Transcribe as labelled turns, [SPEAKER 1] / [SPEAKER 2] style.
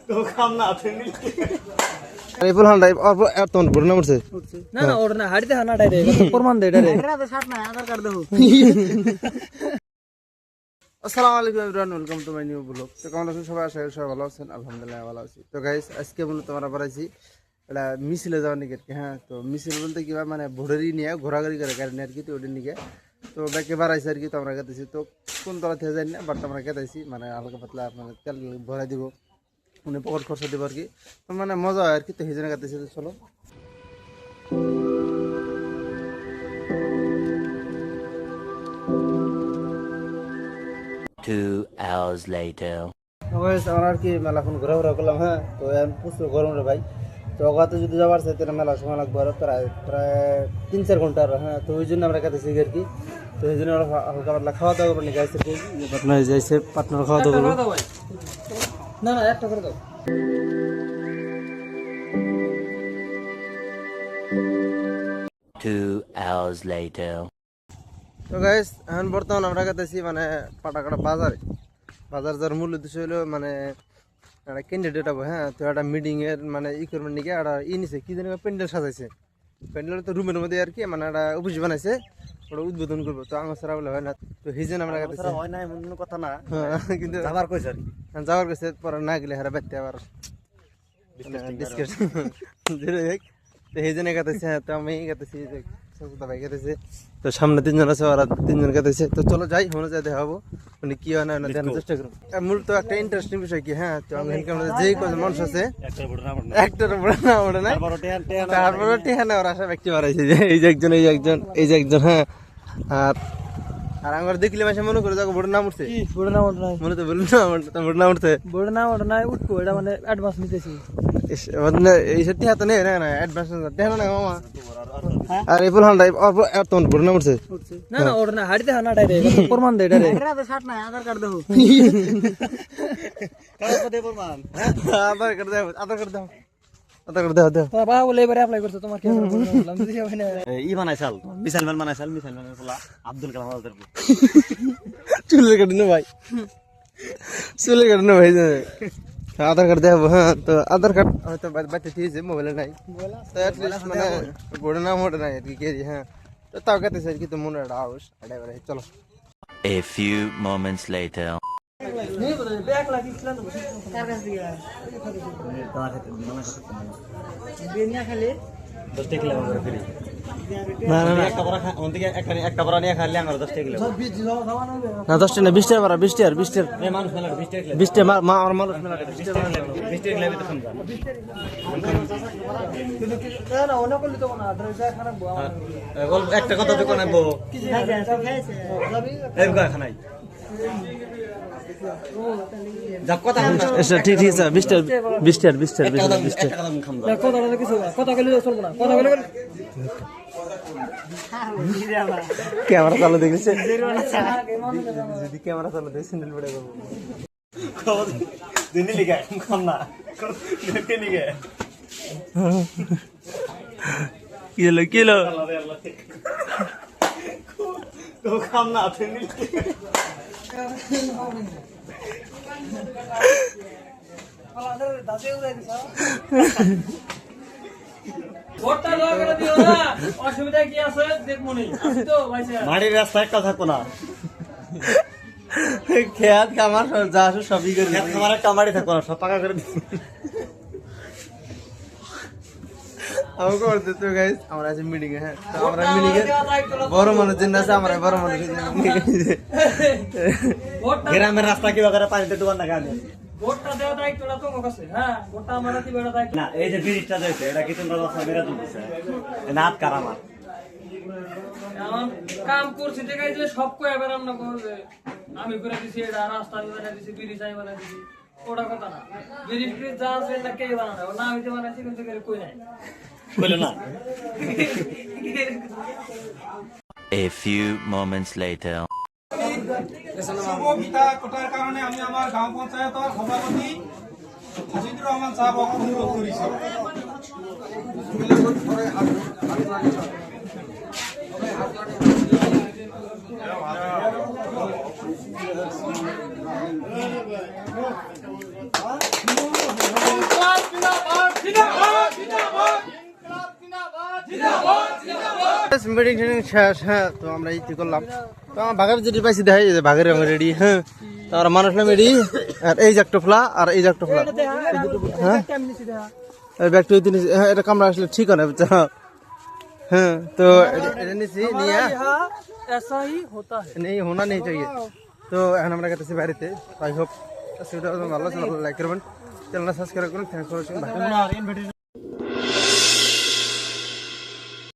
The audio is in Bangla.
[SPEAKER 1] তো কাম না আছে
[SPEAKER 2] এই ফুলহান টাইপ আর এত বড় না মরছে
[SPEAKER 3] না না ওর না হাড়িতে হানা ডাইরে প্রমাণ দে ডাইরে এটা তো সাথ না আধার কার্ড দাও
[SPEAKER 2] আসসালামু আলাইকুম everyone welcome to my new blog তো কেমন আছেন সবাই আশা করি সবাই ভালো আছেন আলহামদুলিল্লাহ ভালো আছি তো গাইস আজকে মূলত আমরা বাড়াইছি এটা মিছিলে যাওয়ার নিকে হ্যাঁ তো মিছিল বলতে কি মানে ভোরেরই নিয়ে ঘোরাঘুরি করে গাড়ি নিয়ে আর কি তো ওদের নিকে তো ব্যাকে বাড়াইছি আর কি তো আমরা গেতেছি তো কোন তলা থেকে যাই না বাট আমরা গেতেছি মানে হালকা পাতলা আপনার তেল ভরাই দিব উনি পকেট খরচা দেবো আর কি তো মানে মজা হয় আর কি তো সেই জন্য গেতেছি তো চলো
[SPEAKER 4] Two hours later.
[SPEAKER 2] আমরা আর কি মেলাখন ঘোরাঘুরা করলাম হ্যাঁ তো প্রচুর গরম রে ভাই তো ওগাতে যদি যাওয়ার চাই তাহলে মেলা সময় লাগবে আর প্রায় 3-4 ঘন্টা আর হ্যাঁ তো ওই জন্য আমরা কাছে আর কি তো এই জন্য হালকা পাতলা খাওয়া দাওয়া করবো গাইছে আপনার যাইছে পার্টনার খাওয়া দাওয়া করবো
[SPEAKER 3] না না একটা করে দাও
[SPEAKER 4] 2 hours later.
[SPEAKER 2] তো গাইস এখন বর্তমান আমরা গেতেছি মানে পাটাকাটা বাজার যার মূল উদ্দেশ্য হলো মানে একটা ক্যান্ডিডেট হবো হ্যাঁ তো একটা মিটিং এর মানে ই করবেন নাকি একটা নিছে কি জানি প্যান্ডেল সাজাইছে প্যান্ডেল তো রুমের মধ্যে আর কি মানে একটা অফিস বানাইছে ওটা উদ্বোধন করবো তো আমার সারা বলে হয় না তো সেই জন্য আমরা গেতেছি
[SPEAKER 1] হয় না এমন কথা না
[SPEAKER 2] কিন্তু
[SPEAKER 1] যাবার কইছ আর
[SPEAKER 2] যাওয়ার কাছে পরে না গেলে হারা ব্যক্তি আবার ডিসকাস তো সেই জন্য গেতেছি হ্যাঁ তো আমি গেতেছি ভাই গেতেছে তো সামনে 3 জন আছে আর 3 জন গেতেছে তো চলো যাই মনে যাই দেখাবো মানে কি হয় না জানার চেষ্টা করুন মূলত একটা ইন্টারেস্টিং বিষয় কি হ্যাঁ তো আমি যেই মানুষ আছে একটার বড় না ওটা না তারপরে টেহানা ওর আশা ব্যক্তি বাড়াইছে যে এই যে একজন হ্যাঁ আর আমার দেখলে মাসে মনে করে যাবো বড় নাম উঠছে
[SPEAKER 3] বড় না ওটা
[SPEAKER 2] মনে তো বলুন না বড় নাম উঠছে
[SPEAKER 3] বড় না ওটা না উঠবো এটা মানে অ্যাডভান্স নিতেছি
[SPEAKER 2] এই সত্যি হাতে নেই না অ্যাডভান্স দেখ না মামা আর এই ফুলহান টাইপ আর তো বড় নাম উঠছে
[SPEAKER 3] না না ওর না হাড়িতে হানা ডাইরে প্রমাণ দে ডাইরে এটা তো সাথ না আধার কার্ড দাও
[SPEAKER 1] কাগজ দে প্রমাণ
[SPEAKER 2] আধার কার্ড দাও
[SPEAKER 3] তো বাবা বলে এবারে অ্যাপ্লাই করতে তোমার কি বললাম বুঝি হবে না
[SPEAKER 1] ই বানাইছাল মিসাইল ম্যান বানাইছাল মিসাইল ম্যানের পোলা আব্দুল কালাম আজাদ
[SPEAKER 2] চুলের কাটে না ভাই আধার কার্ড দেখাবো হ্যাঁ তো আধার কার্ড হয়তো বাচ্চা ঠিক আছে মোবাইলে নাই তো অ্যাটলিস্ট মানে বড় নাম ওটা নাই আর কি কে হ্যাঁ তো তাও কাতে স্যার কি তো মনে একটা আউস এবারে চলো
[SPEAKER 4] A few moments later.
[SPEAKER 3] नहीं बोले बैग लगी इसला तो कार का दिया
[SPEAKER 1] তোমার হাতে মনে করতে
[SPEAKER 3] बेनिया खाली
[SPEAKER 1] 10 টাকা লাগবে ফ্রি
[SPEAKER 2] না না
[SPEAKER 1] একটা বড় ওদিকে একটা বড় নিয়ে খাইলে আমার 10 টাকা লাগবে
[SPEAKER 3] 20 जाओ खावाना
[SPEAKER 2] না 10 টাকা 20 টাকা 20 টাকা
[SPEAKER 1] এই মানুষ মেলা 20 টাকা
[SPEAKER 2] 20 টাকা মা আর মানুষ মেলা
[SPEAKER 1] 20 টাকা লাগবে তো শুনবা
[SPEAKER 3] না না ওনা করলি তো না ড্রেস খারাপ বল
[SPEAKER 1] একটা কথা তো কোনাবো
[SPEAKER 3] কি খাইছে খাইছে যাবি
[SPEAKER 1] এই গা খানাই যাব কথা
[SPEAKER 2] আচ্ছা ঠিক আছে 20 টাকা 20 টাকা
[SPEAKER 1] একটা কথা খাম
[SPEAKER 3] না কথা বলে কিছু কথা কইলে চলবো না কথা কইলে
[SPEAKER 2] ক্যামেরা চালু দেখেছে যদি ক্যামেরা চালু দেখে সিন্ডেল পড়ে যাবো
[SPEAKER 1] দিনে লিখা খাম না কে লিখে
[SPEAKER 2] কি হলো
[SPEAKER 1] তো খাম না দিনে
[SPEAKER 3] আমাদের দাসে উড়াই দিছ ভোটটা দাও করে দিও না অসুবিধা কি আছে দেখমু নি আমি তো ভাইসা
[SPEAKER 1] মাটির রাস্তা একটা থাকবো না
[SPEAKER 2] খেয়াত কামার যা আছে সবই করে
[SPEAKER 1] আমার একটা মাটি থাকবো না সব পাকা করে দিই
[SPEAKER 2] আমাকে করতে তো গাইস আমরা আছি মিটিং এ হ্যাঁ তো আমরা মিটিং এ বড় মানুষ জন্য আছে আমরা বড় মানুষ
[SPEAKER 1] গ্রামের রাস্তা কি বাগারে পানিতে ডুবান না কেন
[SPEAKER 3] ভোটটা দেওয়া দায়িত্বটা তোমার কাছে হ্যাঁ ভোটটা আমরা দিবেটা দায়িত্ব
[SPEAKER 1] না এই যে ব্রিজটা যাইছে এটা কি তোমরা রাস্তা মেরা দিতেছে নাত কারামার
[SPEAKER 3] এখন কাম করছি দেখাই দিলে সব কই এবার আমরা করবে আমি করে দিছি এটা রাস্তা বানাই দিছি ব্রিজ আই বানাই দিছি ওটা কথা না ব্রিজ যা আছে না কে বানায় না আমি তো বানাইছি কিন্তু কই নাই
[SPEAKER 1] কইলো না
[SPEAKER 4] A few moments later.
[SPEAKER 5] শুভবিতা কোটার কারণে আমি আমার গাঁও পঞ্চায়েতৰ সভাপতি হাজিদুর রহমান সাহেবক অনুৰোধ কৰিছোঁ।
[SPEAKER 2] মিটিং টিটিং শেষ, হ্যাঁ। তো আমরা এই করলাম, তো আমার বাঘের যেটি পাইছি দেখাই যে বাঘের রঙ রেডি, হ্যাঁ। তো আমরা মানুষ নাম রেডি, আর এই যে একটা ফ্লা আর এই যে একটা ফ্লা, হ্যাঁ। ব্যাগ টু জিনিস, হ্যাঁ, এটা কামড়া আসলে ঠিক হয় না, বুঝছো, হ্যাঁ। তো এটা নিছি নিয়ে
[SPEAKER 3] ऐसा ही होता है
[SPEAKER 2] নেই হোনা নেই চাই। তো এখন আমরা গেতেছি বাড়িতে। আই হোপ ভিডিও ভালো লাগলে লাইক করবেন, চ্যানেলটা সাবস্ক্রাইব করুন। Thanks for watching.